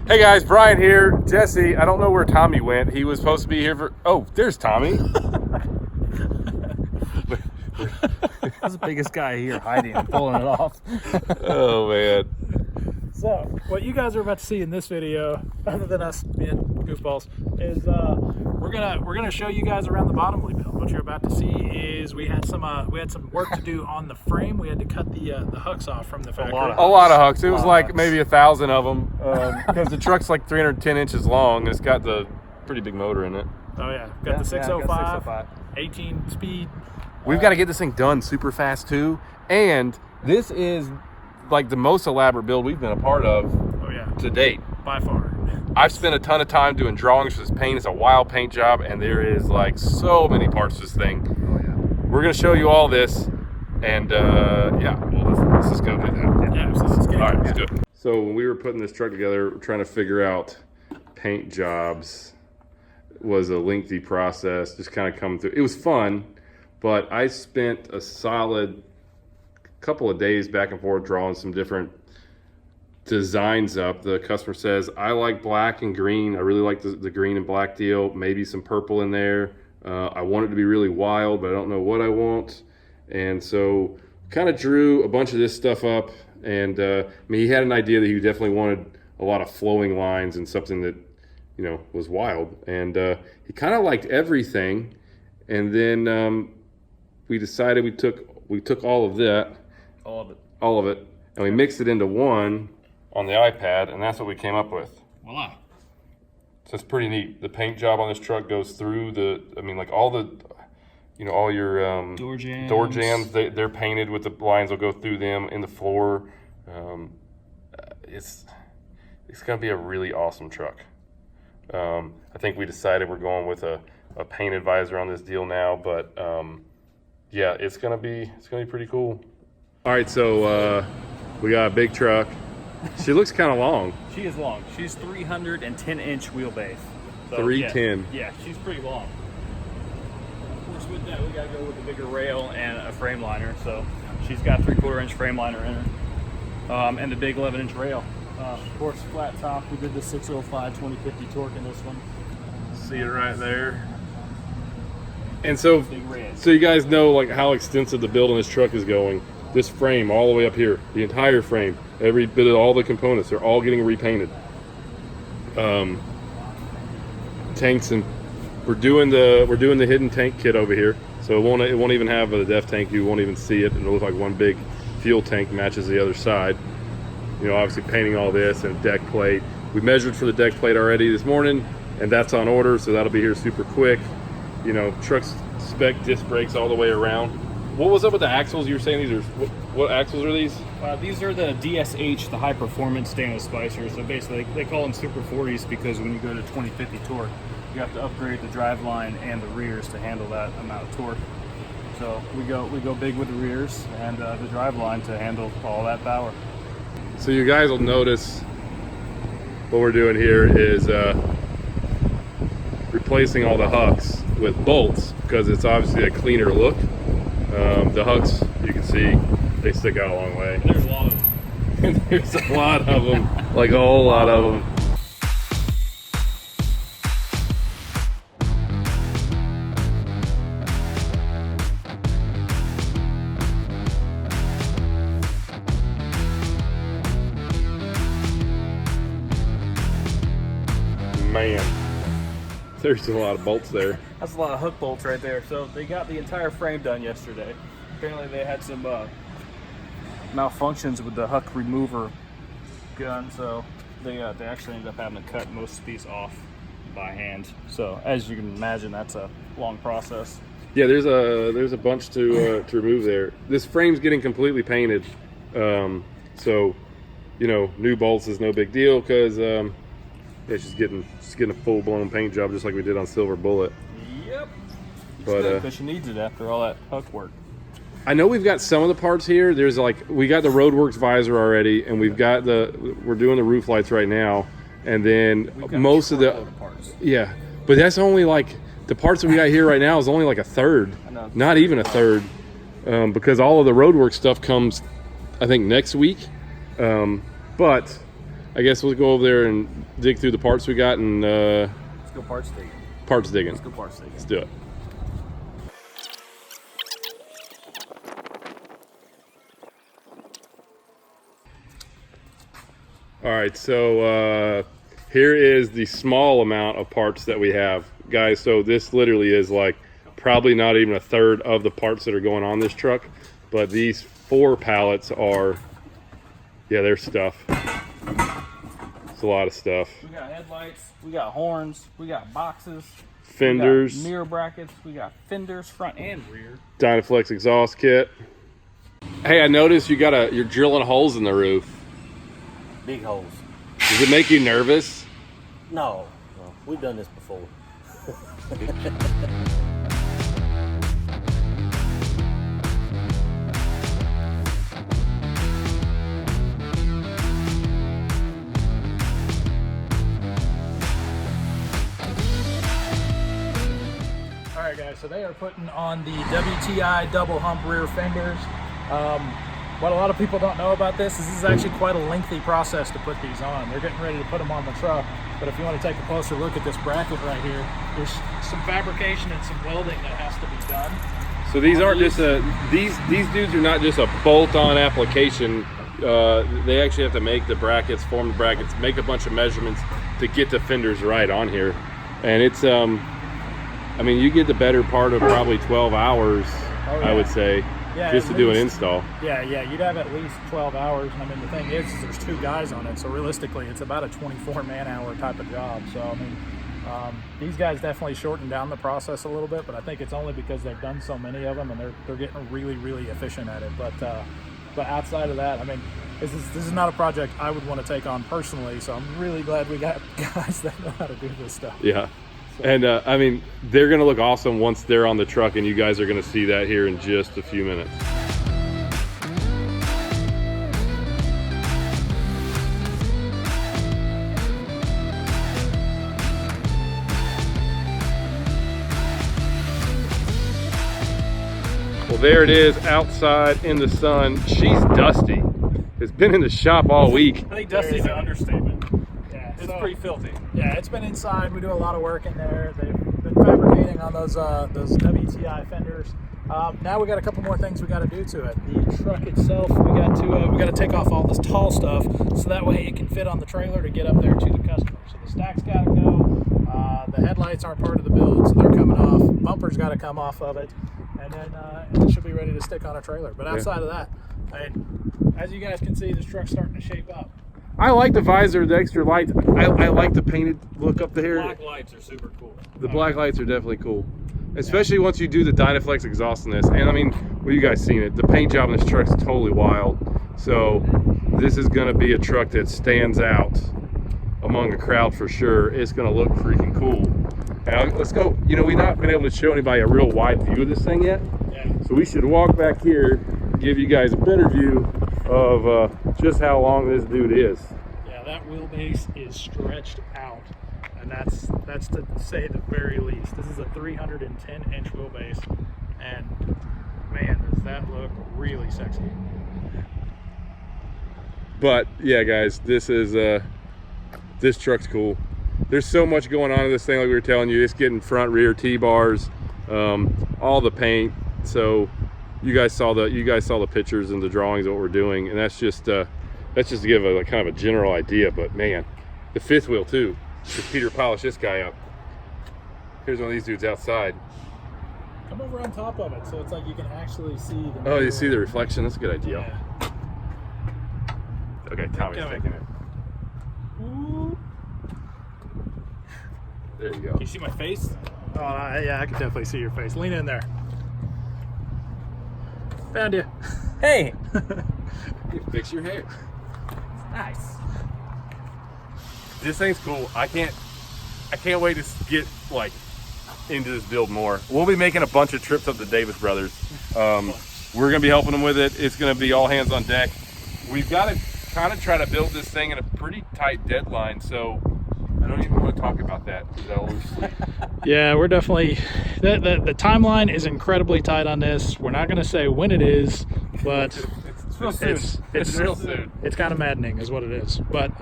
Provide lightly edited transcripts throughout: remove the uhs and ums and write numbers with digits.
Hey guys, Brian here. Jesse, I don't know where Tommy went. He was supposed to be here for... Oh, there's Tommy. That's the biggest guy here hiding and pulling it off. Oh, man. So, what you guys are about to see in this video, other than us being goofballs, is we're gonna show you guys around the bottom wheel. What you're about to see is we had some work to do on the frame. We had to cut the hooks off from the factory. A lot of hooks. It was like maybe 1,000 of them because the truck's like 310 inches long and it's got the pretty big motor in it. Oh yeah, got the 605, 18 speed. We've got to get this thing done super fast too, and this is like the most elaborate build we've been a part of to date. By far. I've spent a ton of time doing drawings for this paint. It's a wild paint job, and there is like so many parts to this thing. Oh yeah. We're gonna show you all this, and yeah, well, let's just go do that. Yeah, so let's get all right, let's do it. So when we were putting this truck together, trying to figure out paint jobs was a lengthy process, just kind of coming through. It was fun, but I spent a solid couple of days back and forth drawing some different designs up. The customer says, I like black and green. I really like the green and black deal. Maybe some purple in there. I want it to be really wild, but I don't know what I want. And so kind of drew a bunch of this stuff up. And I mean, he had an idea that he definitely wanted a lot of flowing lines and something that, you know, was wild. And he kind of liked everything. And then we decided we took all of that. All of it, and we mixed it into one on the iPad, and that's what we came up with. Voila. So it's pretty neat. The paint job on this truck goes through the, I mean, like all the, you know, all your door jams, they're painted with the lines will go through them in the floor. It's gonna be a really awesome truck. I think we decided we're going with a painted visor on this deal now, but yeah, it's gonna be pretty cool. All right, so we got a big truck. She looks kind of long. She is long. She's 310-inch wheelbase. So, 310. Yeah, she's pretty long. Of course, with that, we got to go with a bigger rail and a frame liner. So she's got 3/4-inch frame liner in her, and the big 11-inch rail. Of course, flat top. We did the 605 2050 torque in this one. See it right there. And so, Big red. so you guys know like how extensive the build on this truck is going. This frame all the way up here, the entire frame, every bit of all the components, they're all getting repainted. Tanks, and we're doing the hidden tank kit over here, so it won't even have a def tank. You won't even see it, and it'll look like one big fuel tank matches the other side. You know, obviously painting all this and deck plate. We measured for the deck plate already this morning, and that's on order, so that'll be here super quick. You know, truck's spec disc brakes all the way around. What was up with the axles? You were saying these are, what axles are these? These are the DSH, the high performance stainless spicers. So basically, they call them Super 40s because when you go to 2050 torque, you have to upgrade the driveline and the rears to handle that amount of torque. So we go big with the rears and the driveline to handle all that power. So you guys will notice what we're doing here is replacing all the hooks with bolts because it's obviously a cleaner look. The hooks, you can see, they stick out a long way. There's a lot of them. There's a lot of them, like a whole lot of them. Man, there's a lot of bolts there. That's a lot of hook bolts right there. So they got the entire frame done yesterday. Apparently they had some malfunctions with the hook remover gun, so they actually ended up having to cut most of these off by hand. So as you can imagine, that's a long process. Yeah, there's a bunch to remove there. This frame's getting completely painted, so you know, new bolts is no big deal because it's just getting a full-blown paint job just like we did on Silver Bullet. Yep. But because she needs it after all that hook work. I know we've got some of the parts here. There's like, we got the RoadWorks visor already, and we're doing the roof lights right now, and then most of the parts. Yeah, but that's only like the parts that we got here right now is only like a third, not even a third, because all of the RoadWorks stuff comes, I think, next week. But I guess we'll go over there and dig through the parts we got and Let's go parts digging. parts digging. Let's go parts digging. Let's do it. All right, so here is the small amount of parts that we have, guys. So this literally is like probably not even a third of the parts that are going on this truck, but these 4 pallets are, yeah, there's stuff. It's a lot of stuff. We got headlights, we got horns, we got boxes, Fenders, we got mirror brackets, we got fenders front and rear. Dynaflex exhaust kit. Hey, I noticed you're drilling holes in the roof. Big holes. Does it make you nervous? No, we've done this before. All right, guys, so they are putting on the WTI double hump rear fenders. What a lot of people don't know about this is actually quite a lengthy process to put these on. They're getting ready to put them on the truck, but if you want to take a closer look at this bracket right here, there's some fabrication and some welding that has to be done. So these aren't just these dudes are not just a bolt-on application. They actually have to make the brackets, form the brackets, make a bunch of measurements to get the fenders right on here. And it's I mean, you get the better part of probably 12 hours, I would say, just to do an install. Yeah, you'd have at least 12 hours. And I mean, the thing is there's 2 guys on it, so realistically, it's about a 24 man-hour type of job. So, I mean, these guys definitely shortened down the process a little bit, but I think it's only because they've done so many of them and they're getting really, really efficient at it. But outside of that, I mean, this is not a project I would want to take on personally, so I'm really glad we got guys that know how to do this stuff. Yeah. And I mean, they're going to look awesome once they're on the truck, and you guys are going to see that here in just a few minutes. Well, there it is outside in the sun. She's dusty. It's been in the shop all week. I think dusty's an understatement. Yeah, It's pretty filthy. Yeah, it's been inside. We do a lot of work in there. They've been fabricating on those WTI fenders. Now we got a couple more things we got to do to it. The truck itself, we got to take off all this tall stuff so that way it can fit on the trailer to get up there to the customer. So the stack's got to go. The headlights aren't part of the build, so they're coming off. Bumper's got to come off of it, and then it should be ready to stick on a trailer. But outside of that, I mean, as you guys can see, this truck's starting to shape up. I like the visor, the extra lights. I like the painted look up there. Black lights are super cool. The black lights are definitely cool, especially once you do the Dynaflex exhaust in this. And I mean, well, you guys seen it. The paint job in this truck's totally wild. So this is going to be a truck that stands out among a crowd for sure. It's going to look freaking cool. Now, let's go. You know, we've not been able to show anybody a real wide view of this thing yet. Yeah. So we should walk back here, give you guys a better view of just how long this dude is. Yeah, that wheelbase is stretched out, and that's to say the very least. This is a 310-inch wheelbase, and man, does that look really sexy. But yeah, guys, this truck's cool. There's so much going on in this thing, like we were telling you. It's getting front, rear T-bars, all the paint. So you guys saw the pictures and the drawings of what we're doing, and that's just to give a kind of a general idea. But man, the fifth wheel too. Just Peter polished this guy up. Here's one of these dudes outside. Come over on top of it, so it's like you can actually see the. Oh, you see the reflection? That's a good idea. Yeah. Okay, Tommy's taking it. Ooh. There you go. Can you see my face? Oh, yeah, I can definitely see your face. Lean in there. Found you. Hey, You fix your hair. Nice. This thing's cool. I can't wait to get like into this build more. We'll be making a bunch of trips up to Davis Brothers. We're gonna be helping them with it. It's gonna be all hands on deck. We've got to kind of try to build this thing in a pretty tight deadline, so I don't even want to talk about that because I'll lose sleep. Yeah, we're definitely the timeline is incredibly tight on this. We're not going to say when it is, but It's real soon. It's real soon. It's kind of maddening, is what it is. But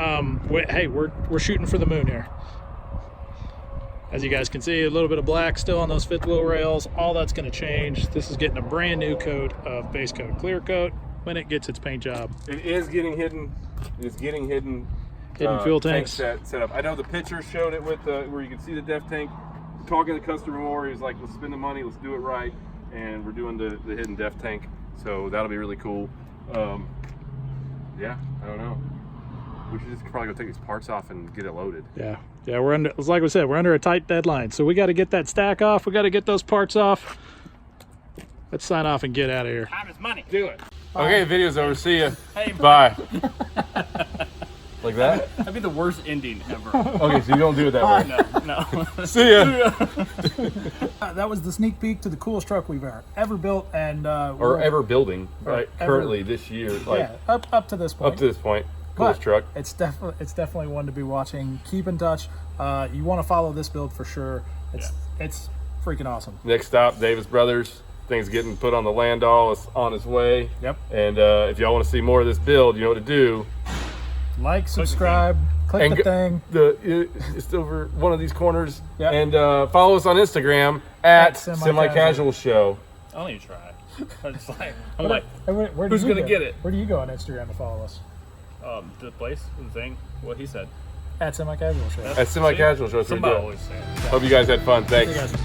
hey, we're shooting for the moon here. As you guys can see, a little bit of black still on those fifth wheel rails. All that's going to change. This is getting a brand new coat of base coat clear coat when it gets its paint job. It is getting hidden. It's getting hidden. Hidden fuel tanks. Set up. I know the picture showed it with where you can see the def tank. Talking to the customer more, he was like, let's spend the money, let's do it right. And we're doing the hidden def tank. So that'll be really cool. Yeah, I don't know. We should just probably go take these parts off and get it loaded. Yeah, we're under, like we said, we're under a tight deadline. So we got to get that stack off. We got to get those parts off. Let's sign off and get out of here. Time is money. Do it. Okay, video's over. See ya. Hey, bye. Like that? That'd be the worst ending ever. Okay, so you don't do it that way. No. See ya. That was the sneak peek to the coolest truck we've ever built, and Or ever building, right? Currently this year, like yeah, up to this point. up to this point. Coolest But truck. It's definitely one to be watching. Keep in touch. You want to follow this build for sure. It's freaking awesome. Next stop, Davis Brothers. Things getting put on the Landau. It's on its way. Yep. And if y'all want to see more of this build, you know what to do. Like, subscribe, click the thing. It's over one of these corners. Yep. And follow us on Instagram at Semi-Casual. Semi-Casual Show. I'll let you try. I'm just like, Where do Who's you gonna go? get it? Where do you go on Instagram to follow us? the place, the thing, what he said. At Semi-Casual Show. At Semi-Casual Show. That's what we Somebody do. always say it. Hope you guys had fun. Thanks. See you guys.